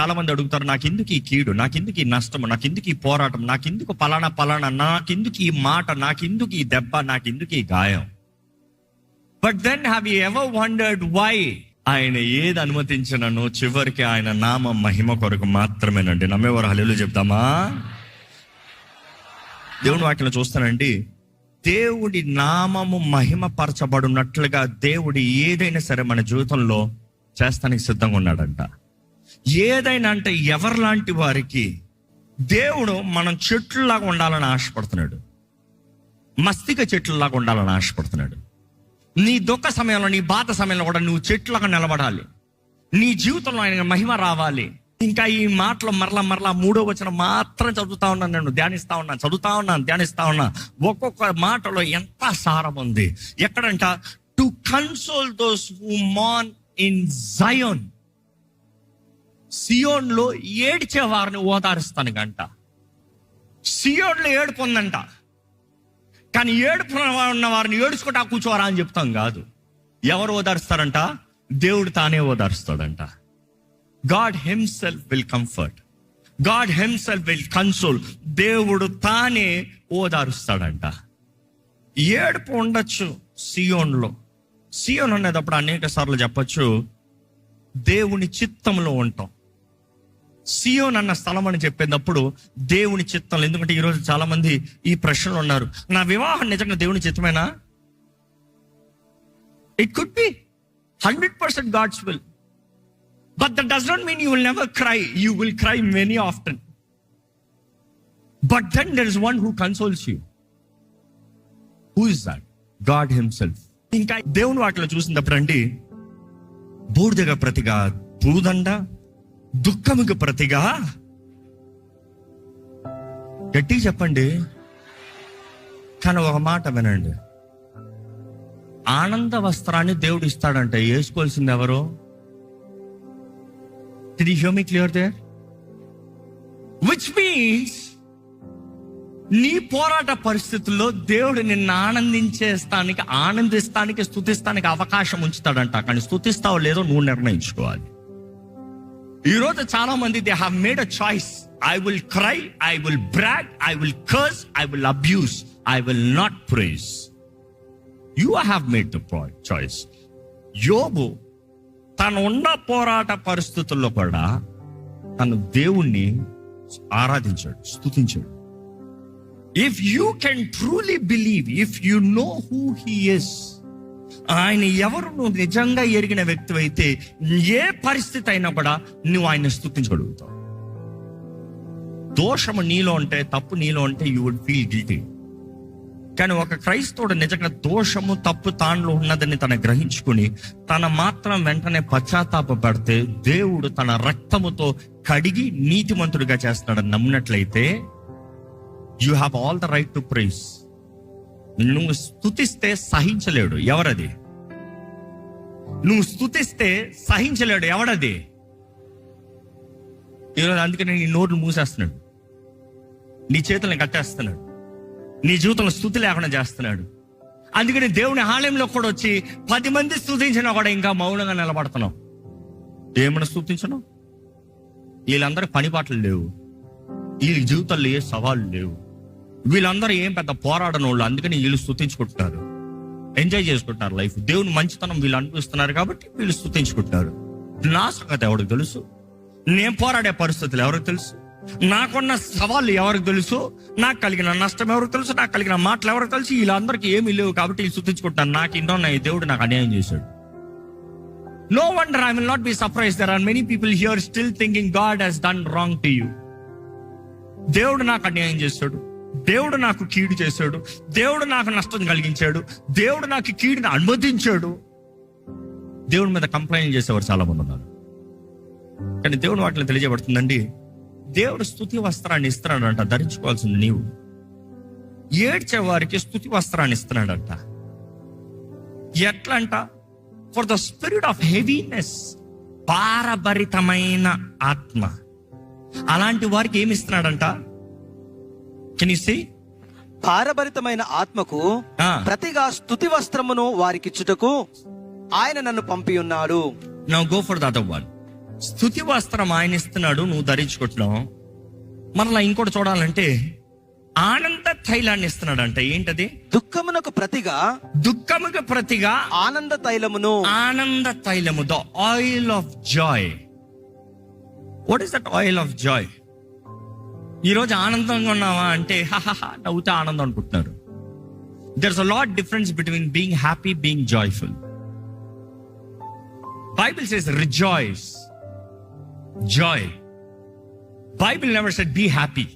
చాలా మంది అడుగుతారు, నాకెందుకు ఈ కీడు, నాకెందుకు ఈ నష్టము, నాకెందుకు ఈ పోరాటం, నాకెందుకు పలానా, నాకెందుకు ఈ మాట, నాకెందుకు ఈ దెబ్బ, నాకెందుకు ఈ గాయం. But then have you ever wondered why? ఆయన ఏది అనుమతించినను చివరికి ఆయన నామ మహిమ కొరకు మాత్రమేనండి. నమ్మేవారు హల్లెలూయా చెప్తామా? దేవుని వాక్యం చూస్తానండి, దేవుడి నామము మహిమపరచబడినట్లుగా దేవుడు ఏదైనా సరే మన జీవితంలో చేస్తానికి సిద్ధంగా ఉన్నాడంట. ఏదైనా అంటే ఎవరిలాంటి వారికి దేవుడు మనం చెట్లులాగా ఉండాలని ఆశపడుతున్నాడు, మస్తిక చెట్లులాగా ఉండాలని ఆశపడుతున్నాడు. నీ దుఃఖ సమయంలో, నీ బాధ సమయంలో కూడా నువ్వు చెట్లులాగా నిలబడాలి. నీ జీవితంలో ఆయన మహిమ రావాలి. ఇంకా ఈ మాటలు మరలా 3వ వచనం మాత్రం చదువుతా ఉన్నాను, నేను ధ్యానిస్తా ఉన్నా. ఒక్కొక్క మాటలో ఎంత సారం ఉంది. ఎక్కడంట? To console those who mourn in Zion. సియోన్లో ఏడ్చే వారిని ఓదారుస్తాను గంట. సియోన్లో ఏడుపు ఉందంట, కానీ ఏడుపు ఉన్న వారిని ఏడుచుకుంటా కూర్చోరా అని చెప్తాం కాదు. ఎవరు ఓదారుస్తారంట? దేవుడు తానే ఓదారుస్తాడంట. God himself will comfort, God himself will console. దేవుడు తానే ఓదారుస్తాడంట. ఏడుపు ఉండొచ్చు సియోన్లో. సియోన్ అనేటప్పుడు అనేక సార్లు చెప్పచ్చు, దేవుని చిత్తంలో ఉంటాం. సియోన్ అన్న స్థలం అని చెప్పేటప్పుడు దేవుని చిత్తంలో. ఎందుకంటే ఈరోజు చాలా మంది ఈ ప్రశ్నలు ఉన్నారు, నా వివాహం నిజంగా దేవుని చిత్తమేనా? It could be 100% God's will, but that does not mean you will never cry. You will cry many often, but then there is one who consoles you. Who is that? God himself. ఇంకా దేవుని వాటిలో చూసినప్పుడు అండి, బూడిదగా ప్రతిగా భూదండ, దుఃఖముకు ప్రతిగా, గట్టిగా చెప్పండి. కానీ ఒక మాట వినండి, ఆనంద వస్త్రాన్ని దేవుడు ఇస్తాడంట. వేసుకోవాల్సింది ఎవరు? Did you hear me clear there? Which means నీ పోరాట పరిస్థితుల్లో దేవుడు నిన్ను ఆనందిస్తానికి స్తుతిస్తానికి అవకాశం ఉంచుతాడంట. కానీ స్తుతిస్తావో లేదో నువ్వు నిర్ణయించుకోవాలి. ఈరోజు చాలా మంది they have made a choice. I will cry, I will brag, I will curse, I will abuse, I will not praise. You have made the choice. యోబు తను ఉన్న పోరాట పరిస్థితుల్లో కూడా తను దేవుణ్ణి ఆరాధించాడు, స్తుతించాడు. If you can truly believe, if you know who he is, ఆయన ఎవరు నువ్వు నిజంగా ఎరిగిన వ్యక్తి అయితే ఏ పరిస్థితి అయినా కూడా నువ్వు ఆయన స్తుతించగలుగుతావు. దోషము నీలో ఉంటే, తప్పు నీలో ఉంటే యూ వుడ్ ఫీల్ గిల్టీ. కానీ ఒక క్రైస్తవుడు నిజంగా దోషము తప్పు తానులో ఉన్నదని తన గ్రహించుకుని తన మాత్రం వెంటనే పశ్చాత్తాపపడితే దేవుడు తన రక్తముతో కడిగి నీతిమంతుడిగా చేస్తున్నాడని నమ్మినట్లయితే you have all the right to praise. నువ్వు స్తుతిస్తే సహించలేడు. ఎవరది? నువ్వు స్తుతిస్తే సహించలేడు. ఎవడది? ఈరోజు అందుకని నీ నోట్లు మూసేస్తున్నాడు, నీ చేతులను కట్టేస్తున్నాడు, నీ జీవితంలో స్తుతి లేకుండా చేస్తున్నాడు. అందుకని దేవుని ఆలయంలో కూడా వచ్చి 10 మంది స్తుతించినా కూడా ఇంకా మౌనంగా నిలబడుతున్నావు. ఏమైనా స్తుతించను? వీళ్ళందరూ పని పాటలు లేవు, వీళ్ళ జీవితాల్లో ఏ సవాళ్ళు లేవు, వీళ్ళందరూ ఏం పెద్ద పోరాడని వాళ్ళు. అందుకని వీళ్ళు స్తుతించుకుంటున్నారు, ఎంజాయ్ చేసుకుంటున్నారు లైఫ్. దేవుని మంచితనం వీళ్ళు అనిపిస్తున్నారు కాబట్టి వీళ్ళు స్తుతించుకుంటున్నారు. నా సంగతి ఎవరికి తెలుసు? నేను పోరాడే పరిస్థితులు ఎవరికి తెలుసు? నాకున్న సవాళ్ళు ఎవరికి తెలుసు? నాకు కలిగిన నష్టం ఎవరికి తెలుసు? నాకు కలిగిన మాటలు ఎవరికి తెలుసు? వీళ్ళందరికీ ఏమీ లేవు కాబట్టి వీళ్ళు స్తుతించుకుంటున్నారు. నాకు ఇంటున్నాయి, దేవుడు నాకు అన్యాయం చేశాడు. No wonder I will not be surprised there are many people here still thinking God has done wrong to you. దేవుడు నాకు అన్యాయం చేశాడు, దేవుడు నాకు కీడు చేశాడు, దేవుడు నాకు నష్టం కలిగించాడు, దేవుడు నాకు కీడుని అనుమతించాడు. దేవుడి మీద కంప్లైంట్ చేసేవారు చాలా మంది ఉన్నారు. కానీ దేవుడు వాటిలో తెలియజేయబడుతుందండి, దేవుడు స్తుతి వస్త్రాన్ని ఇస్తున్నాడంట. ధరించుకోవాల్సింది నీవు. ఏడ్చే వారికి స్తుతి వస్త్రాన్ని ఇస్తున్నాడంట. ఎట్లంట? For the spirit of heaviness, భారభరితమైన ఆత్మ. అలాంటి వారికి ఏమి ఇస్తున్నాడంట? Can you see? భారభరితమైన ఆత్మకు ప్రతిగా స్తుతి వస్త్రమును వారికిచ్చుటకు ఆయన నన్ను పంపి ఉన్నాడు. Now go for the other one. స్తుతి వస్త్రం ఆయన ఇస్తున్నాడు, నువ్వు ధరించుకుంటున్నావు. మరలా ఇంకోటి చూడాలంటే ఆనంద తైలాన్ని ఇస్తున్నాడు అంట. ఏంటది? దుఃఖమునకు ప్రతిగా ఆనంద తైలము, the oil of Joy. What is that oil of Joy? ఈరోజు ఆనందంగా ఉన్నావా అంటే నవ్వుతే ఆనందం అనుకుంటున్నారు. There's a lot difference between being happy, being joyful. Bible says rejoice, joy. Bible never said be happy.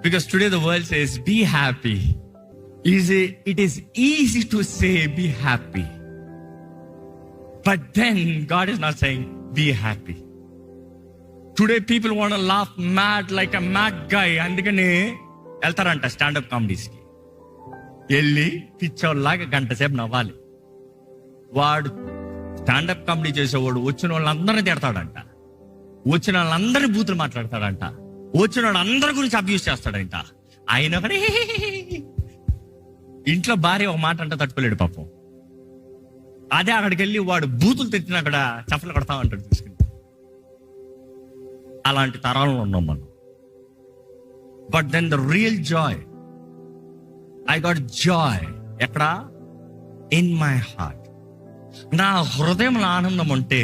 Because today the world says be happy. It is easy to say be happy. But then God is not saying be happy. Today people want to laugh mad like a mad guy. అందుకని వెళ్తారంట stand up కామెడీస్కి. వెళ్ళి పిచ్చోళ్ళలాగా గంట సేపు నవ్వాలి. వాడు stand up comedy చేసేవాడు వచ్చిన వాళ్ళందరినీ తిడతాడంట, వచ్చిన వాళ్ళందరినీ బూతులు మాట్లాడతాడంట, వచ్చిన వాడు అందరి గురించి అబ్యూస్ చేస్తాడంట. ఆయన ఒకటి ఇంట్లో భార్య ఒక మాట అంటే తట్టుకోలేడు పాపం. అదే అక్కడికి వెళ్ళి వాడు బూతులు తిట్టిన అక్కడ చప్పలు కొడతా ఉంటాడు తీసుకుని. అలాంటి తరాలను ఉన్నాం మనం. But then the real joy, I got joy ఎక్కడ? In my heart. నా హృదయంలో ఆనందం అంటే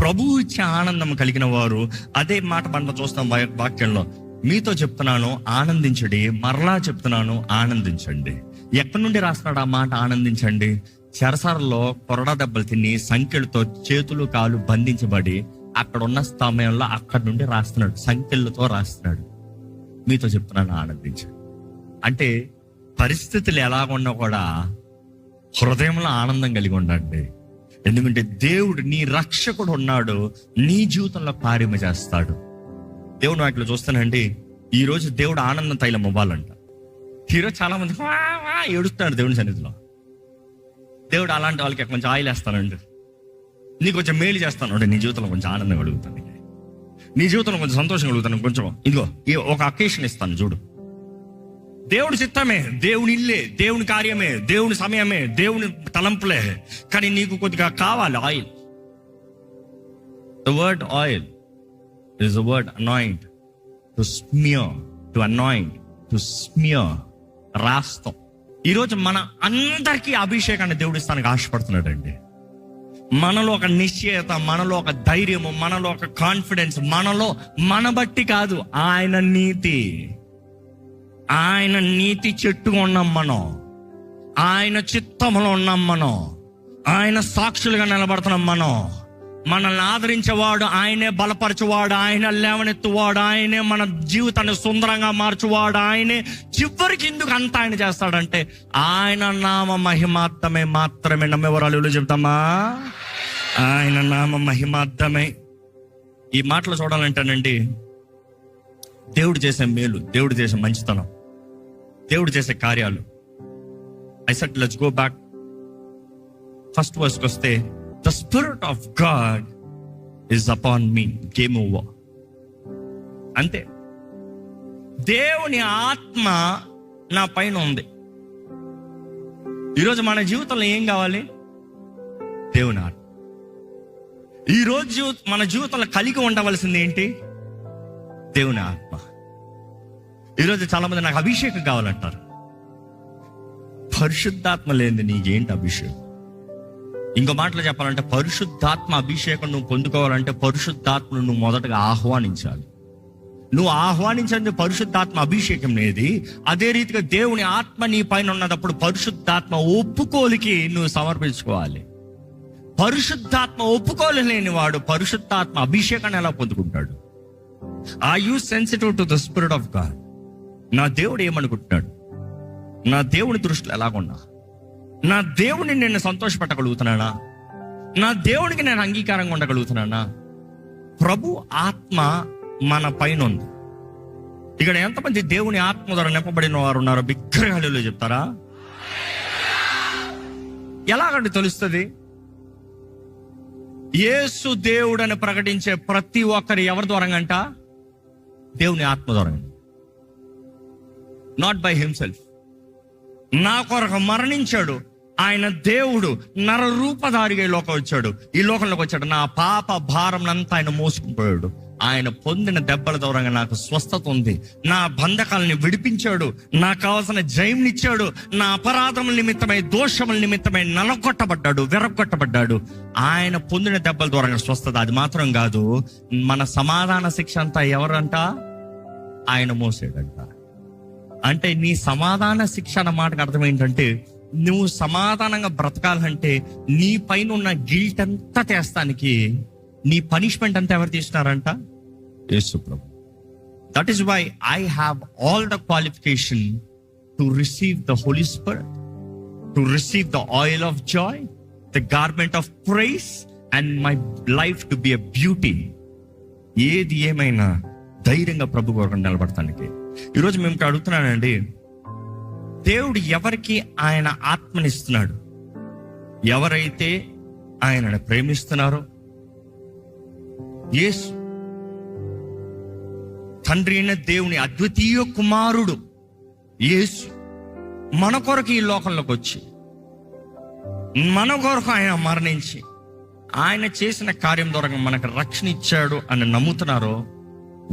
ప్రభువు ఇచ్చే ఆనందం కలిగిన వారు. అదే మాట మనం చూస్తాం వాక్యంలో. మీతో చెప్తున్నాను ఆనందించండి, మరలా చెప్తున్నాను ఆనందించండి. ఎక్కడి నుండి రాస్తున్నాడు ఆ మాట ఆనందించండి? చెరసాలలో కొరడా దెబ్బలు తిని సంఖ్యలతో చేతులు కాలు బంధించబడి అక్కడ ఉన్న సమయంలో అక్కడి నుండి రాస్తున్నాడు, సంఖ్యలతో రాస్తున్నాడు. మీతో చెప్తున్నాను ఆనందించండి అంటే పరిస్థితులు ఎలాగున్నా కూడా హృదయంలో ఆనందం కలిగి ఉండండి. ఎందుకంటే దేవుడు నీ రక్షకుడు ఉన్నాడు, నీ జీవితంలో కార్యము చేస్తాడు. దేవుడు వాటిలో చూస్తానండి. ఈ రోజు దేవుడు ఆనందం తైలం ఇవ్వాలంట. ఈరోజు చాలా మంది ఏడుస్తాడు దేవుని సన్నిధిలో. దేవుడు అలాంటి వాళ్ళకి కొంచెం ఆయిల్ వేస్తానండి, నీకు కొంచెం మేలు చేస్తాను అంటే నీ జీవితంలో కొంచెం ఆనందం కలుగుతాను, నీ జీవితంలో కొంచెం సంతోషం కలుగుతాను. కొంచెం ఇదిగో ఒక అకేషన్ ఇస్తాను చూడు. దేవుడి చిత్తమే, దేవుని ఇల్లే, దేవుని కార్యమే, దేవుని సమయమే, దేవుని తలంపులే, కానీ నీకు కొద్దిగా కావాలి oil. The word oil is the word anoint, to smear, to anoint, to smear, రాస్తాం. ఈరోజు మన అందరికీ అభిషేకాన్ని దేవుడి స్థానికి ఆశపడుతున్నాడు అండి. మనలో ఒక నిశ్చయత, మనలో ఒక ధైర్యము, మనలో ఒక కాన్ఫిడెన్స్, మనలో మన బట్టి కాదు, ఆయన నీతి చెట్టుగా ఉన్నాం మనం, ఆయన చిత్తంలో ఉన్నాం మనం, ఆయన సాక్షులుగా నిలబడుతున్నాం మనం. మనల్ని ఆదరించేవాడు ఆయనే, బలపరచువాడు ఆయన, లేవనెత్తువాడు ఆయనే, మన జీవితాన్ని సుందరంగా మార్చువాడు ఆయనే. చివరికి ఎందుకు అంత ఆయన చేస్తాడంటే ఆయన నామ మహిమార్థమే మాత్రమే. నమ్మేవరాలు చెప్తామా? ఆయన నామ మహిమార్థమే. ఈ మాటలు చూడాలంటేనండి, దేవుడు చేసే మేలు, దేవుడు చేసే మంచితనం, దేవుడు చేసే కార్యాలు. I said let's go back. First వర్స్కి వస్తే, the spirit of God is upon me. Game over. అంతే. దేవుని ఆత్మ నా పైన ఉంది. ఈరోజు మన జీవితంలో ఏం కావాలి? దేవుని ఆత్మ. ఈరోజు మన జీవితంలో కలిగి ఉండవలసింది ఏంటి? దేవుని ఆత్మ. ఈరోజు చాలా మంది నాకు అభిషేకం కావాలంటారు. పరిశుద్ధాత్మ లేనిది నీకేంటి అభిషేకం? ఇంకో మాటలో చెప్పాలంటే పరిశుద్ధాత్మ అభిషేకం నువ్వు పొందుకోవాలంటే పరిశుద్ధాత్మను నువ్వు మొదటగా ఆహ్వానించాలి. నువ్వు ఆహ్వానించండి పరిశుద్ధాత్మ అభిషేకం అనేది. అదే రీతిగా దేవుని ఆత్మ నీ పైన ఉన్నప్పుడు పరిశుద్ధాత్మ ఒప్పుకోలికి నువ్వు సమర్పించుకోవాలి. పరిశుద్ధాత్మ ఒప్పుకోలేని వాడు పరిశుద్ధాత్మ అభిషేకాన్ని ఎలా పొందుకుంటాడు? Are you sensitive to the spirit of God? నా దేవుడు ఏమనుకుంటున్నాడు? నా దేవుని దృష్టిలో ఎలాగున్నా? నా దేవుని నేను సంతోషపెట్టగలుగుతున్నానా? నా దేవునికి నేను అంగీకారంగా ఉండగలుగుతున్నానా? ప్రభు ఆత్మ మన పైన ఉంది. ఇక్కడ ఎంతమంది దేవుని ఆత్మ ద్వారా నింపబడిన వారు ఉన్నారో బిగ్గరగా హల్లెలూయా చెప్తారా? ఎలాగంటే తెలుస్తుంది? యేసు దేవుడని ప్రకటించే ప్రతి ఒక్కరి ఎవరి ద్వారంగంట? దేవుని ఆత్మ ద్వారా. Not by himself. నా కొరకు మరణించాడు, ఆయన దేవుడు నరరూపధారిగా ఈ లోకం వచ్చాడు. ఈ లోకంలోకి వచ్చాడు. నా పాప భారం అంతా ఆయన మోసుకుపోయాడు. ఆయన పొందిన దెబ్బల దూరంగా నాకు స్వస్థత ఉంది. నా బంధకాలని విడిపించాడు. నాకు కావాల్సిన జయంనిచ్చాడు. నా అపరాధముల నిమిత్తమై, దోషముల నిమిత్తమై నలగొట్టబడ్డాడు, విరగొట్టబడ్డాడు. ఆయన పొందిన దెబ్బల దూరంగా స్వస్థత. అది మాత్రం కాదు, మన సమాధాన శిక్ష అంతా ఎవరంట? ఆయన మోసాడంట. అంటే నీ సమాధాన శిక్ష అన్న మాటకు అర్థం ఏంటంటే, నువ్వు సమాధానంగా బ్రతకాలంటే నీ పైన ఉన్న గిల్ట్ అంతా తెస్తానికి నీ పనిష్మెంట్ అంతా ఎవరు తీసినారంట? యేసు ప్రభు. That is why I have all the qualification to receive the holy spirit, to receive the oil of joy, the garment of praise, and my life to be a beauty. ఏది ఏమైనా ధైర్యంగా ప్రభు కొరకు నిలబడటానికి. ఈరోజు మేము ఇక్కడ అడుగుతున్నానండి, దేవుడు ఎవరికి ఆయన ఆత్మనిస్తున్నాడు? ఎవరైతే ఆయనను ప్రేమిస్తున్నారో, యేసు తండ్రి అయిన దేవుని అద్వితీయ కుమారుడు యేసు మన కొరకు ఈ లోకంలోకి వచ్చి, మన కొరకు ఆయన మరణించి, ఆయన చేసిన కార్యం ద్వారా మనకు రక్షణ ఇచ్చాడు అని నమ్ముతున్నారో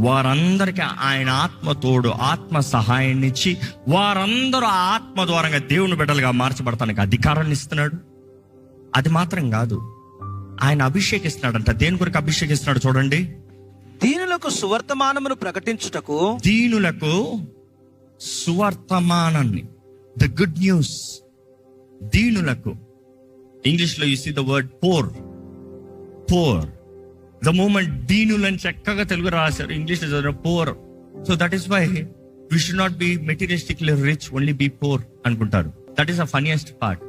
వారందరికీ ఆయన ఆత్మ తోడు, ఆత్మ సహాయాన్ని ఇచ్చి వారందరూ ఆ ఆత్మ ద్వారంగా దేవుని బిడ్డలుగా మార్చబడటానికి అధికారాన్ని ఇస్తున్నాడు. అది మాత్రం కాదు, ఆయన అభిషేకిస్తున్నాడంట. దేని కొరకు అభిషేకిస్తున్నాడు చూడండి. దీనులకు సువర్తమానమును ప్రకటించుటకు. దీనులకు సువర్తమానాన్ని, ద గుడ్ న్యూస్. దీనులకు, ఇంగ్లీష్ లో you see the word poor. Poor, the moment దీనులని చక్కగా తెలుగు రాశారు, ఇంగ్లీష్ లో poor. So that is why we should not be materialistically rich, only be poor అనుకుంటారు. That is the funniest part.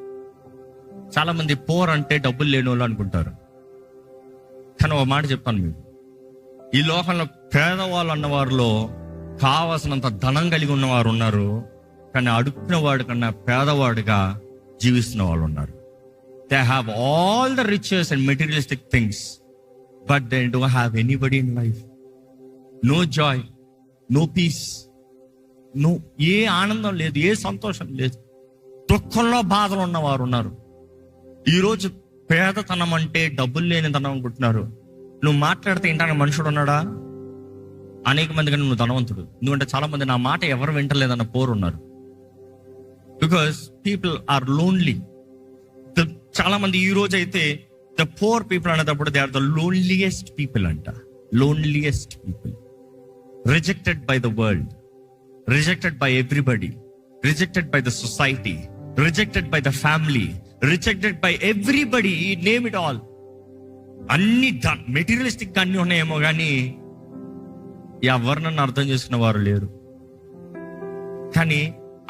చాలా మంది pour అంటే డబ్బులు లేని వాళ్ళు అనుకుంటారు. కానీ ఒక మాట చెప్తాను మీకు, ఈ లోకంలో పేదవాళ్ళు అన్నవారిలో కావలసినంత ధనం కలిగి ఉన్నవారు ఉన్నారు, కానీ అడుగుతున్న వాడి కన్నా పేదవాడిగా జీవిస్తున్న వాళ్ళు ఉన్నారు. They have all the riches and materialistic things, but they don't have anybody in life. No joy, no peace, no, ఏ ఆనందం లేదు, ఏ సంతోషం లేదు. దుఃఖంలో బాధలు ఉన్నవారు ఉన్నారు. ఈరోజు పేదతనం అంటే డబ్బులు లేని ధనం అనుకుంటున్నారు. నువ్వు మాట్లాడితే ఏంటనే మనుషుడు ఉన్నాడా? అనేక మంది కానీ నువ్వు ధనవంతుడు. ఎందుకంటే చాలా మంది నా మాట ఎవరు వింటలేదన్న పోరు ఉన్నారు. Because people are lonely. చాలా మంది ఈ రోజు అయితే ద పోర్ పీపుల్ అనేటప్పుడు they are the loneliest people అంట. Loneliest people, rejected by the world, rejected by everybody, rejected by the society, rejected by the family, rejected by everybody, name it all. అన్ని materialistic గా అన్ని ఉన్నాయేమో కానీ ఎవరు నన్ను అర్థం చేసుకున్న వారు లేరు. కానీ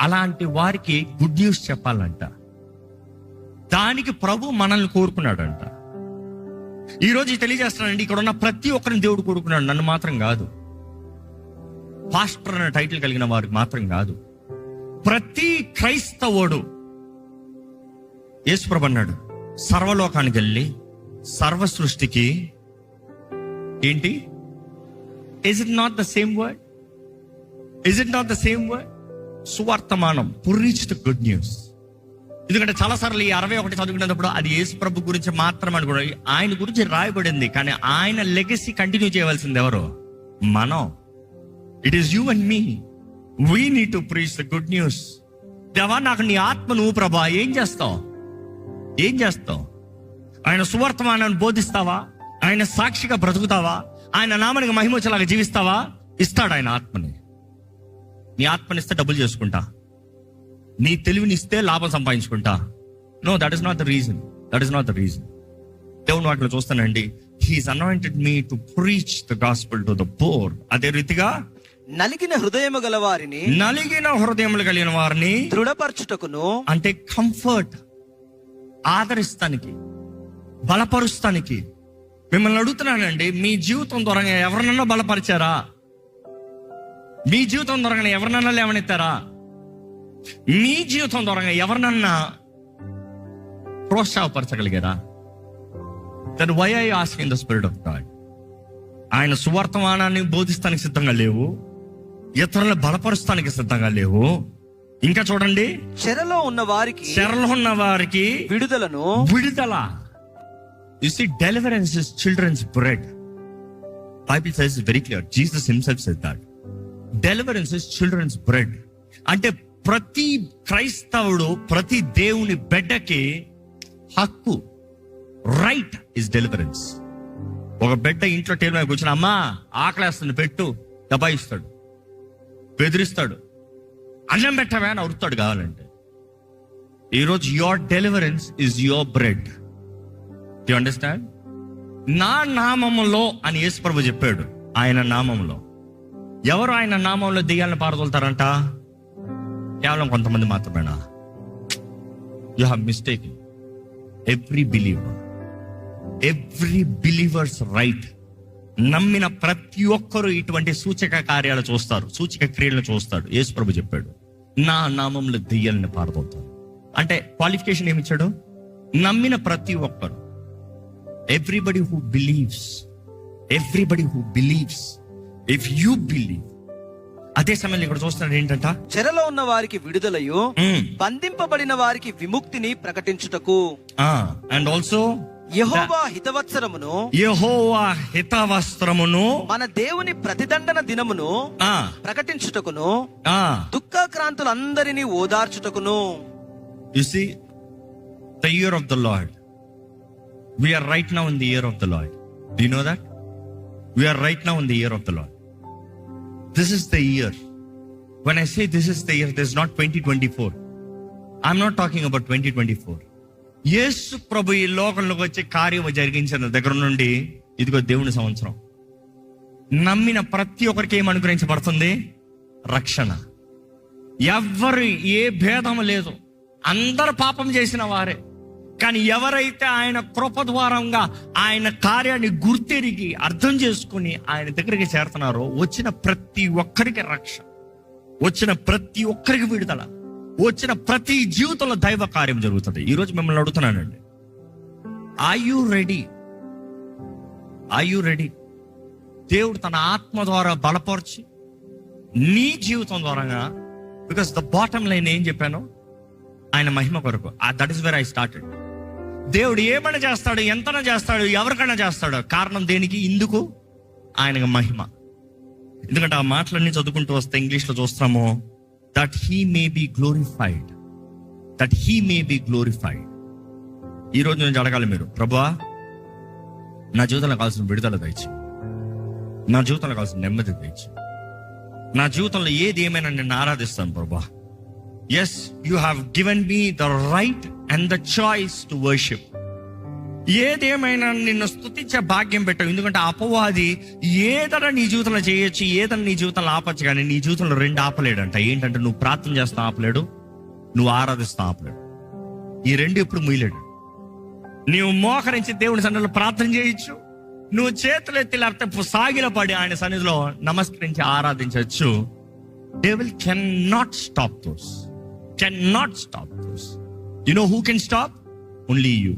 అలాంటి వారికి గుడ్ న్యూస్ చెప్పాలంట. దానికి ప్రభు మనల్ని కోరుకున్నాడంట. ఈరోజు తెలియజేస్తున్నానండి, ఇక్కడ ఉన్న ప్రతి ఒక్కరిని దేవుడు కోరుకున్నాడు, నన్ను మాత్రం కాదు. పాస్టర్ అనే టైటిల్ కలిగిన వారికి మాత్రం కాదు, ప్రతి క్రైస్తవుడు. యేసుప్రభు అన్నాడు, సర్వలోకానికి వెళ్ళి సర్వ సృష్టికి ఏంటి? Is it not the same word? Is it not the same word? సువర్తమానం, ప్రీచ్ ద గుడ్ న్యూస్. ఎందుకంటే చాలా సార్లు ఈ 61 చదువుకునేటప్పుడు అది యేసుప్రభు గురించి మాత్రం అనుకో, ఆయన గురించి రాయబడింది, కానీ ఆయన లెగసీ కంటిన్యూ చేయవలసింది ఎవరు? మనం. It is you and me. We need to preach the good news. దేవా, నాకు నీ ఆత్మ నువ్వు ప్రభా, ఏం చేస్తావు? ఏం చేస్తావు? ఆయన సువర్తమానాన్ని బోధిస్తావా? ఆయన సాక్షిగా బ్రతుకుతావా? ఆయన నామానికి మహిమ వచ్చేలాగా జీవిస్తావా? ఇస్తాడు ఆయన ఆత్మని. నీ ఆత్మనిస్తే డబ్బులు చేసుకుంటా, నీ తెలివినిస్తే లాభం సంపాదించుకుంటా. No, that is not the reason. That is not the reason. దేవుని వాటిలో చూస్తానండి, he's anointed me to preach the gospel to the poor. అదే రీతిగా నలిగిన హృదయము గల వారిని, నలిగిన హృదయములు కలిగిన వారిని దృఢపరచుటకును, అంటే కంఫర్ట్, ఆదరిస్తానికి, బలపరుస్తానికి. మిమ్మల్ని అడుగుతున్నానండి, మీ జీవితం ద్వారా ఎవరినన్నా బలపరిచారా? మీ జీవితం ద్వారా ఎవరినన్నా లేవనెత్తారా? మీ జీవితం ద్వారా ఎవరినన్నా ప్రోత్సాహపరచగలిగారా? Then why are you asking the spirit of God? ఆయన సువర్తమానాన్ని బోధిస్తానికి సిద్ధంగా లేవు, ఇతరులను బలపరుస్తానికి సిద్ధంగా లేవు. ఇంకా చూడండి, చెరలో ఉన్న వారికి చెరలో ఉన్న వారికి విడుదలను. విడుదల. You see, deliverance is children's bread. Bible says it very clear. Jesus himself said that. Deliverance is children's bread. అంటే ప్రతి క్రైస్తవుడు, ప్రతి దేవుని బిడ్డకి హక్కు, రైట్ ఇస్ డెలివరెన్స్. ఒక బిడ్డ ఇంట్లో టేబుల్ మీద కూర్చొని అమ్మా ఆకలేస్తుంది పెట్టు దబాయిస్తాడు, బెదిరిస్తాడు, అన్నం పెట్టవా అని అరుతాడు కావాలంటే. ఈరోజు your deliverance is your bread. You understand? నా నామములో అని యేసుప్రభు చెప్పాడు. ఆయన నామములో. ఎవరు ఆయన నామంలో దెయ్యాలను పారదోలుతారంట? కేవలం కొంతమంది మాత్రమేనా? You have mistaken. Every believers right. నమ్మిన ప్రతి ఒక్కరూ ఇటువంటి సూచక కార్యాలు చూస్తారు, సూచక క్రియలను చూస్తాడు. యేసుప్రభు చెప్పాడు, నా నామంలో దెయ్యాలను పారదోలుతారు. అంటే క్వాలిఫికేషన్ ఏమి ఇచ్చాడు? నమ్మిన ప్రతి ఒక్కరు. Everybody who believes, if you believe. అదే సమయంలో ఇక్కడ చూస్తున్నాడు ఏంటంట? చెరలో ఉన్న వారికి విడుదలయు, బంధింపబడిన వారికి విముక్తిని ప్రకటించుటకు. అండ్ ఆల్సో యెహోవా హితవస్త్రమును మన దేవుని ప్రతిదండన దినమును ప్రకటించుటకును, దుఃఖాక్రాంతులందరినీ ఓదార్చుటకును. You see, the year of the Lord. We are right now in the year of the Lord. Do you know that? We are right now in the year of the Lord. This is the year. When I say this is the year, this is not 2024. I'm not talking about 2024. యేసు ప్రభు ఈ లోకంలోకి వచ్చి కార్యము జరిగించిన దగ్గర నుండి ఇదిగో దేవుని సంవత్సరం. నమ్మిన ప్రతి ఒక్కరికి ఏం అనుగ్రహించబడుతుంది? రక్షణ. ఎవ్వరు ఏ భేదము లేదు, అందరు పాపం చేసిన వారే. కానీ ఎవరైతే ఆయన కృప ద్వారంగా ఆయన కార్యాన్ని గుర్తెరిగి అర్థం చేసుకుని ఆయన దగ్గరికి చేరుతున్నారో, వచ్చిన ప్రతి ఒక్కరికి రక్షణ, వచ్చిన ప్రతి ఒక్కరికి విడుదల, వచ్చిన ప్రతి జీవితంలో దైవ కార్యం జరుగుతుంది. ఈరోజు మిమ్మల్ని అడుగుతున్నానండి, ఆర్ యు రెడీ? దేవుడు తన ఆత్మ ద్వారా బలపరిచి నీ జీవితం ద్వారా, బికాస్ ద బాటమ్ లైన్ ఏం చెప్పాను? ఆయన మహిమ కొరకు. That is where I started. దేవుడు ఏమైనా చేస్తాడు, ఎంతనా చేస్తాడు, ఎవరికైనా చేస్తాడు. కారణం దేనికి? ఇందుకు ఆయనకు మహిమ. ఎందుకంటే ఆ మాటలన్నీ చదువుకుంటూ వస్తే ఇంగ్లీష్లో చూస్తాము, that he may be glorified. ఈ రోజు నుంచి అడగాలి మీరు, ప్రభువా నా జీవితంలో కావాల్సిన విడుదల దయచి, నా జీవితంలో కావాల్సిన నెమ్మది దయచి, నా జీవితంలో ఏది ఏమైనా నేను ఆరాధిస్తాను ప్రభువా. Yes, you have given me the right and the choice to worship. ఏదేమైనా నిన్ను స్తుతించే భాగ్యం పెట్టావు. ఎందుకంటే అపవాది ఏదైనా నీ జీవితంలో చేయొచ్చు, ఏదైనా నీ జీవితంలో ఆపచ్చు, కానీ నీ జీవితంలో రెండు ఆపలేడంట. ఏంటంటే నువ్వు ప్రార్థన చేస్తా ఆపలేడు, నువ్వు ఆరాధిస్తా ఆపలేడు. ఈ రెండు ఎప్పుడు ముయ్యలేడు. నీవు మోకరించి దేవుని సన్నిధిలో ప్రార్థన చేయొచ్చు, నువ్వు చేతులు ఎత్తి లేకపోతే సాగిలపడి ఆయన సన్నిధిలో నమస్కరించి ఆరాధించవచ్చు. Devil cannot stop those. You know who can stop? Only you.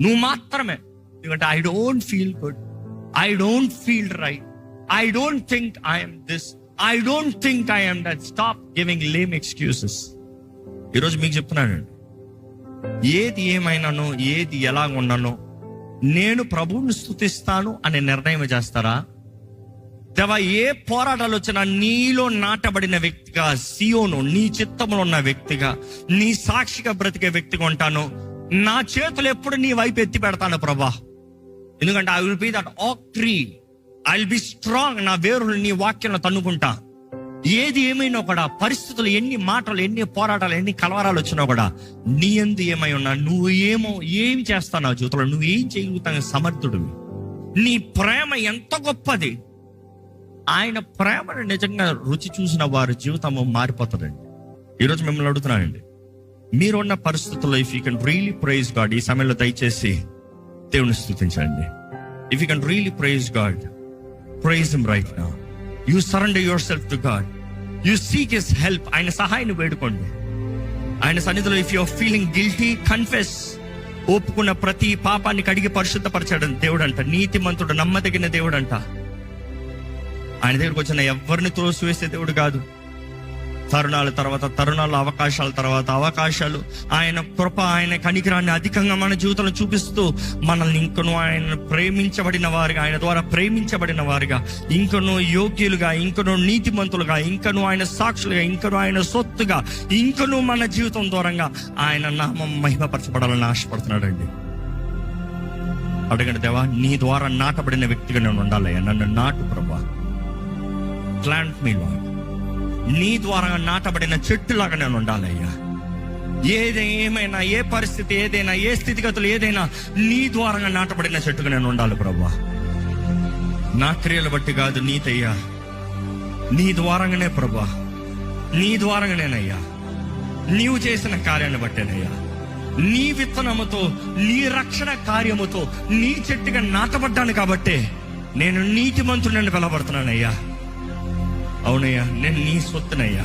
నువ్వు మాత్రమే. ఎందుకంటే I don't feel good, I don't feel right, I don't think I am this, I don't think I am that. Stop giving lame excuses. ఈరోజు మీకు చెప్తున్నానండి, ఏది ఏమైనానో, ఏది ఎలా ఉన్నానో నేను ప్రభువుని స్తుతిస్తాను అనే నిర్ణయం చేస్తారా? దేవా, ఏ పోరాటాలు వచ్చినా నీలో నాటబడిన వ్యక్తిగా, సియోను నీ చిత్తంలో ఉన్న వ్యక్తిగా, నీ సాక్షిగా బ్రతికే వ్యక్తిగా ఉంటాను. నా చేతులు ఎప్పుడు నీ వైపు ఎత్తి పెడతాను ప్రభా. ఎందుకంటే ఐ విల్ బి దట్ ఆక్ tree, I will be strong. నా వేరులు నీ వాక్యంలో తన్నుకుంటా. ఏది ఏమైనా కూడా, పరిస్థితులు ఎన్ని మాటలు, ఎన్ని పోరాటాలు, ఎన్ని కలవరాలు వచ్చినా కూడా, నీ యందు ఏమై ఉన్నా, నువ్వు ఏం చేస్తావు నా జీవితంలో, నువ్వు ఏం చేయగలుగుతావు సమర్థుడివి. నీ ప్రేమ ఎంత గొప్పది. ఆయన ప్రేమను నిజంగా రుచి చూసిన వారి జీవితం మారిపోతుందండి. ఈరోజు మిమ్మల్ని అడుగుతున్నానండి, మీరున్న పరిస్థితుల్లో if you can really praise God, ఈ సమయంలో దయచేసి దేవుని స్తుతించండి. If you can really praise God, praise him right now. You surrender yourself to God, you seek his help. ఆయన సహాయాన్ని వేడుకోండి ఆయన సన్నిధిలో. If you are feeling guilty, confess. ఒప్పుకున్న ప్రతి పాపాన్ని కడిగి పరిశుద్ధపరచాడు దేవుడు అంట. నీతిమంతుడు, నమ్మదగిన దేవుడు అంట. ఆయన దగ్గరకు వచ్చిన ఎవరిని త్రోసివేసే దేవుడు కాదు. తరుణాల తర్వాత తరుణాలు, అవకాశాల తర్వాత అవకాశాలు, ఆయన కృప, ఆయన కనికరాన్ని అధికంగా మన జీవితంలో చూపిస్తూ మనల్ని ఇంకనూ ఆయన ప్రేమించబడిన వారుగా, ఆయన ద్వారా ప్రేమించబడిన వారుగా, ఇంకనూ యోగ్యులుగా, ఇంకనూ నీతిమంతులుగా, ఇంకనూ ఆయన సాక్షులుగా, ఇంకనూ ఆయన సొత్తుగా, ఇంకనూ మన జీవితం దూరంగా ఆయన నామం మహిమపరచబడాలని ఆశపడుతున్నాడండి. అడగండి, దేవా నీ ద్వారా నాటబడిన వ్యక్తిగా నేను ఉండాలయ్యా, నన్ను నాటు ప్రభా, ప్లాంట్ మీ లార్డ్. నీ ద్వారా నాటబడిన చెట్టులాగా నేను ఉండాలయ్యా. ఏమైనా, ఏ పరిస్థితి ఏదైనా, ఏ స్థితిగతులు ఏదైనా నీ ద్వారా నాటబడిన చెట్టుగా నేను ఉండాలి ప్రభా. నా క్రియలు బట్టి కాదు, నీతయ్యా, నీ ద్వారంగానే ప్రభా, నీ ద్వారంగానేనయ్యా, నీవు చేసిన కార్యాన్ని బట్టేనయ్యా. నీ విత్తనముతో, నీ రక్షణ కార్యముతో నీ చెట్టుగా నాటబడ్డాను కాబట్టే నేను నీతిమంతుడని పిలవబడుతున్నానయ్యా. అవునయ్యా, నేను నీ సొత్తునయ్యా.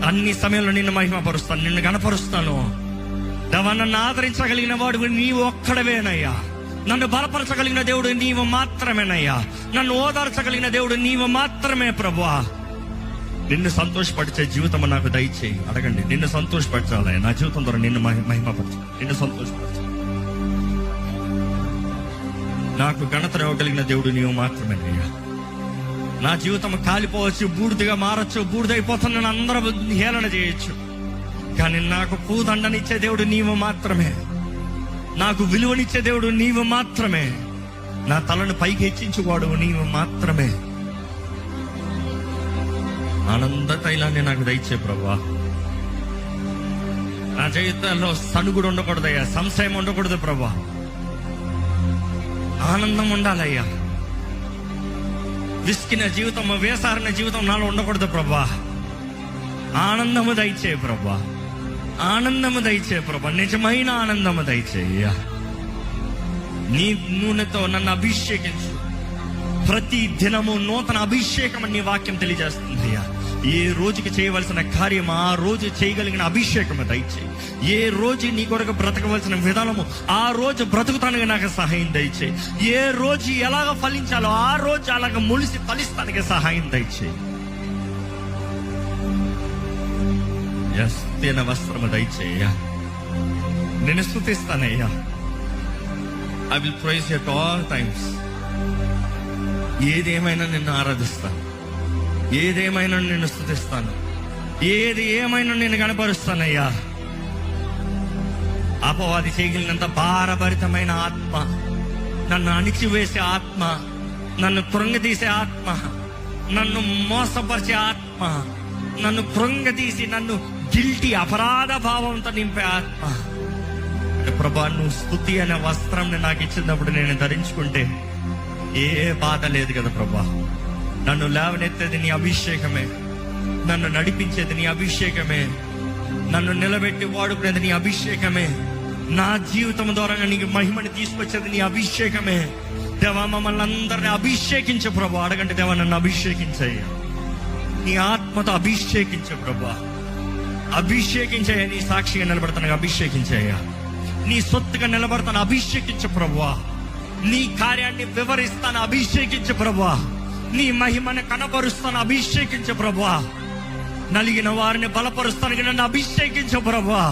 అన్ని సమయంలో నిన్ను మహిమపరుస్తాను, నిన్ను గణపరుస్తాను. దేవా, నన్ను ఆదరించగలిగిన వాడు నీవు ఒక్కడవేనయ్యా. నన్ను బలపరచగలిగిన దేవుడు నీవు మాత్రమేనయ్యా. నన్ను ఓదార్చగలిగిన దేవుడు నీవు మాత్రమే ప్రభువా. నిన్ను సంతోషపరిచే జీవితం నాకు దయచేయి. అడగండి, నిన్ను సంతోషపరచాలయ్యా. నా జీవితం ద్వారా నిన్ను మహిమపరచు, నిన్ను సంతోషపరచు. నాకు ఘనత ఇవ్వగలిగిన దేవుడు నీవు మాత్రమేనయ్యా. నా జీవితం కాలిపోవచ్చు, బూడిదగా మారచ్చు, బూడిదైపోతున్న అందరూ హేళన చేయొచ్చు, కానీ నాకు పూదండనిచ్చే దేవుడు నీవు మాత్రమే. నాకు విలువనిచ్చే దేవుడు నీవు మాత్రమే. నా తలను పైకి హెచ్చించువాడు నీవు మాత్రమే. ఆనంద తైలాన్ని నాకు దయచే ప్రభా. నా జీవితంలో సనుగుడు ఉండకూడదయ్యా, సంశయం ఉండకూడదు ప్రభా. ఆనందం ఉండాలయ్యా. విసికిన జీవితం, వేసారిన జీవితం నాలో ఉండకూడదు ప్రభా. ఆనందము దయచే ప్రభా, ఆనందము దయచే ప్రభా, నిజమైన ఆనందము దయచేయ్యా. నీ నూనెతో నన్ను అభిషేకించు. ప్రతి దినము నూతన అభిషేకం నీ వాక్యం తెలియజేస్తుంది అయ్యా. ఏ రోజుకి చేయవలసిన కార్యం ఆ రోజు చేయగలిగిన అభిషేకము దయచేయి. ఏ రోజు నీ కొరకు బ్రతకవలసిన విధానము ఆ రోజు బ్రతుకుతానికి నాకు సహాయం దయచేయి. ఏ రోజు ఎలాగ ఫలించాలో ఆ రోజు అలాగ ములిసి ఫలిస్తానికి సహాయం దయచేయి. ఎస్తైన వస్త్రము దయచేయ్యా. నేను స్తుతిస్తానయ్యా. I will praise you at all times. ఏదేమైనా నిన్ను ఆరాధిస్తాను, ఏదేమైనా నిన్ను స్తుతిస్తాను, ఏది ఏమైనా నేను కనపరుస్తానయ్యా. అపవాది చేయగలిగినంత భారభరితమైన ఆత్మ, నన్ను అణిచివేసే ఆత్మ, నన్ను కృంగదీసే ఆత్మ, నన్ను మోసపరిచే ఆత్మ, నన్ను కృంగదీసి నన్ను గిల్టీ అపరాధ భావంతో నింపే ఆత్మ, ప్రభా నువ్వు స్తుతి అనే వస్త్రం నాకు ఇచ్చినప్పుడు నేను ధరించుకుంటే ఏ బాధ లేదు కదా ప్రభా. నన్ను లేవనెత్తేది నీ అభిషేకమే, నన్ను నడిపించేది నీ అభిషేకమే, నన్ను నిలబెట్టి వాడుకునేది నీ అభిషేకమే, నా జీవితం ద్వారా నీకు మహిమని తీసుకొచ్చేది నీ అభిషేకమే. దేవా మమ్మల్ని అందరినీ అభిషేకించు ప్రభా. అడగండి, దేవా నన్ను అభిషేకించయ్యా, నీ ఆత్మతో అభిషేకించు ప్రభా. అభిషేకించయ్యా, నీ సాక్షిగా నిలబడతాను అభిషేకించయ్యా, నీ సొత్తుగా నిలబడతాను అభిషేకించు ప్రభా. నీ కార్యాన్ని వివరిస్తాను అభిషేకించు ప్రభా. నీ మహిమను కనపరుస్తాను అభిషేకించు ప్రభా. నలిగిన వారిని బలపరుస్తానికి నన్ను అభిషేకించు ప్రభా.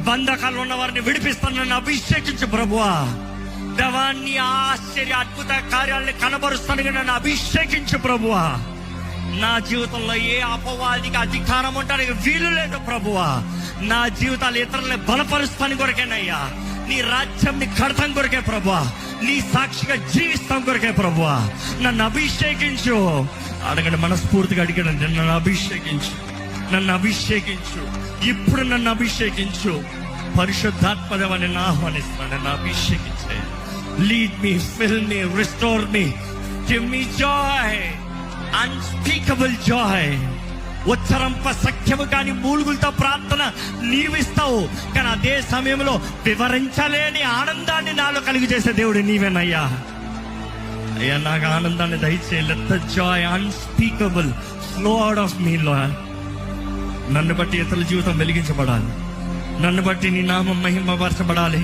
బంధకాలు ఉన్న వారిని విడిపిస్తాను నన్ను అభిషేకించు ప్రభా. దేవాన్ని ఆశ్చర్య అద్భుత కార్యాలని కనబరుస్తానికి నన్ను అభిషేకించు ప్రభువా. నా జీవితంలో ఏ అపవాదికి అధికారం ఉండడానికి వీలు లేదు ప్రభువా. నా జీవితాలు ఇతరులని బలపరుస్తాను కొరకేనయ్యా. నీ రాజ్యం కడతాం కొరకే ప్రభువా. నీ సాక్షిగా జీవిస్తాం కొరకే ప్రభువా. నన్ను అభిషేకించు. అడగండి, మనస్ఫూర్తిగా అడిగండి, నన్ను అభిషేకించు, నన్ను అభిషేకించు, ఇప్పుడు నన్ను అభిషేకించు. పరిశుద్ధాత్మదేవ నిన్ను ఆహ్వానిస్తాను, నన్ను అభిషేకించే. Lead me, fill me, restore me, give me joy, unspeakable joy. ఉచ్చరంప సఖ్యము కాని మూలుగులతో ప్రార్థన నీవిస్తావు, కానీ అదే సమయంలో వివరించలేని ఆనందాన్ని నాలో కలుగు చేసే దేవుడు నీవేనయ్యా. అయ్యా నాకు ఆనందాన్ని దయచేయి. Let the Joy unspeakable flow out of me lord. నన్ను బట్టి ఇతరుల జీవితం వెలిగించబడాలి, నన్ను బట్టి నీ నామం మహిమపరచబడాలి.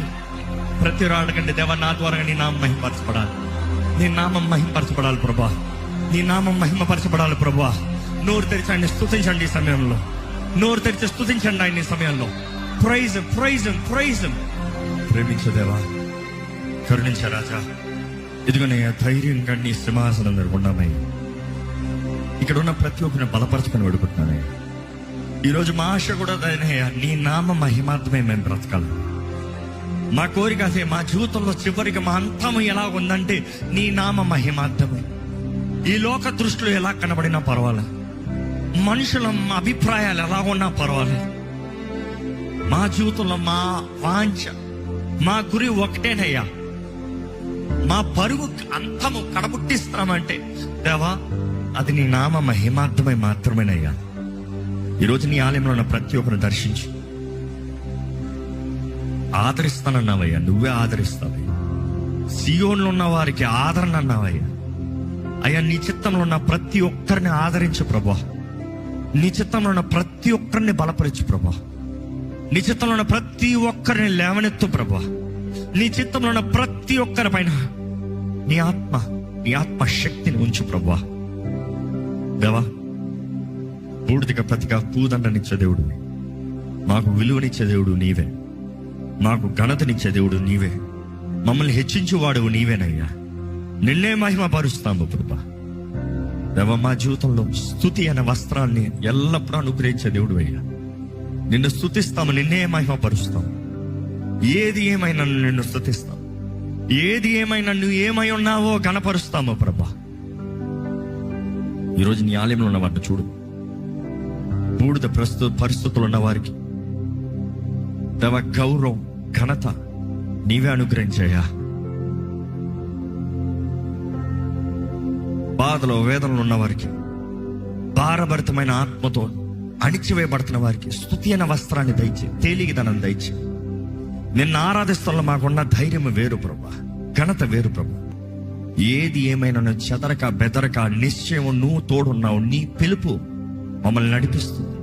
ప్రతి రాడకండి దేవా, నా ద్వారా నీ నామం మహిమపరచబడాలి, నీ నామం మహిమపరచబడాలి ప్రభా, నీ నామం మహిమపరచబడాలి ప్రభా. నోరు తెరిచండి, స్తుతించండి ఈ సమయంలో. నోరు తెరిచి స్తుతించండి ఆయన ఈ సమయంలో. Praise praise praise. ప్రేమించే దేవా, కరుణించే రాజా, ఇదిగోనయ్యా ధైర్యంగా నీ సింహాసనం జరుగుతున్నామయ్యా. ఇక్కడ ఉన్న ప్రతి ఒక్కరిని బలపరచుకొని వేడుకుంటున్నానయ్యా. ఈరోజు మా ఆశ కూడా అదేనయ్యా, నీ నామ మహిమార్థమే మేము బ్రతకాలి. మా కోరిక అదే. మా జీవితంలో చివరికి మా అంతము ఎలా ఉందంటే నీ నామ మహిమార్థమే. ఈ లోక దృష్టిలో ఎలా కనబడినా పర్వాలేదు, మనుషుల అభిప్రాయాలు ఎలా ఉన్నా పర్వాలేదు, మా జీవితంలో మా వాంఛ, మా గురి ఒకటేనయ్యా. మా పరుగు అంతము కడబుట్టిస్తామంటే దేవా, అది నీ నామ మహిమార్థమై మాత్రమేనయ్యా. ఈరోజు నీ ఆలయంలో ఉన్న ప్రతి ఒక్కరిని దర్శించి ఆదరిస్తానన్నావయ్యా. నువ్వే ఆదరిస్తావయ్యా. సియోన్లో ఉన్న వారికి ఆదరణ అన్నావయ్యా. అయ్యా, నీ చిత్తంలో ఉన్న ప్రతి ఒక్కరిని ఆదరించు ప్రభా. నీ చిత్తంలో ఉన్న ప్రతి ఒక్కరిని బలపరచు ప్రభా. నీ చిత్తంలో ఉన్న ప్రతి ఒక్కరిని లేవనెత్తు ప్రభా. నీ చిత్తంలో ఉన్న ప్రతి ఒక్కరి పైన నీ ఆత్మ శక్తిని ఉంచు ప్రభా. దేవా, బూడిదిగా ప్రతిగా పూదండనిచ్చే దేవుడు, మాకు విలువనిచ్చే దేవుడు నీవే, మాకు ఘనతనిచ్చే దేవుడు నీవే, మమ్మల్ని హెచ్చించువాడు నీవేనయ్యా. నిన్నే మహిమ పరుస్తాము ప్రభా. దేవా, మా జీవితంలో స్తుతి అనే వస్త్రాన్ని ఎల్లప్పుడూ అనుగ్రహించే దేవుడు అయ్యా. నిన్ను స్తుతిస్తాము, నిన్నే మహిమ పరుస్తాము. ఏది ఏమైనా నిన్ను స్తుతిస్తాం, ఏది ఏమైనా నువ్వు ఏమై ఉన్నావో గణపరుస్తాము ప్రభా. ఈరోజు నీ ఆలయంలో ఉన్న వాటిని చూడు. బూడిద పరిస్థితులు ఉన్న వారికి దేవ గౌరవం, ఘనత నీవే అనుగ్రహించాయా. బాధలో వేదనలు ఉన్న వారికి, భారభరితమైన ఆత్మతో అణిచివేయబడుతున్న వారికి స్తుతి అనే వస్త్రాన్ని దయచి, తేలిగిదనం దయచి, నిన్ను ఆరాధిస్తున్న మాకున్న ధైర్యం వేరు ప్రభా, ఘనత వేరు ప్రభా. ఏది ఏమైనా చెదరక బెదరక నిశ్చయం నువ్వు తోడున్నావు. నీ పిలుపు మమ్మల్ని నడిపిస్తుంది.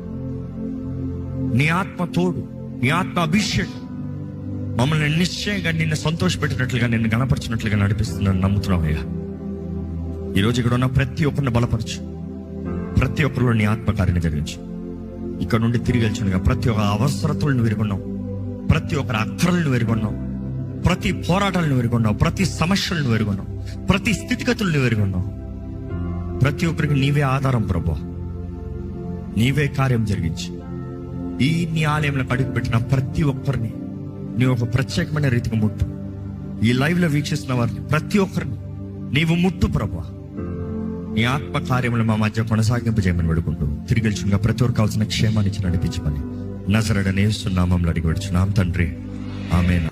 నీ ఆత్మ తోడు, నీ ఆత్మ అభిషేకం మమ్మల్ని నిశ్చయంగా నిన్ను సంతోషపెట్టినట్లుగా, నిన్ను గణపరిచినట్లుగా నడిపిస్తుందని నమ్ముతున్నావయ్యా. ఈరోజు ఇక్కడ ఉన్న ప్రతి ఒక్కరిని బలపరచు, ప్రతి ఒక్కరిలో నీ ఆత్మకార్యాన్ని జరిగించు. ఇక్కడ నుండి తిరిగి వెళ్చుండగా ప్రతి ఒక్క అవసరతలను విరుగున్నావు, ప్రతి ఒక్కరి అక్కరలను విరుగున్నావు, ప్రతి పోరాటాలను విరుగున్నావు, ప్రతి సమస్యలను విరుగున్నావు, ప్రతి స్థితిగతులను విరుగున్నావు. ప్రతి ఒక్కరికి నీవే ఆధారం ప్రభా. నీవే కార్యం జరిగించి ఈ నీ ఆలయంలో అడుగు పెట్టిన ప్రతి ఒక్కరిని నీ ఒక ప్రత్యేకమైన రీతిగా ముట్టు. ఈ లైవ్ లో వీక్షిస్తున్న వారిని ప్రతి ఒక్కరిని నీవు ముట్టు ప్రభా. నీ ఆత్మ కార్యములు మా మధ్య కొనసాగింపజేయమని వేడుకుంటూ తిరిగి వెళ్చుగా ప్రతి ఒక్కరు కావాల్సిన క్షేమాన్ని నడిపించమని నజరేయుడైన యేసు నామములో అడిగి వేడుచున్నాం తండ్రి, ఆమేన్.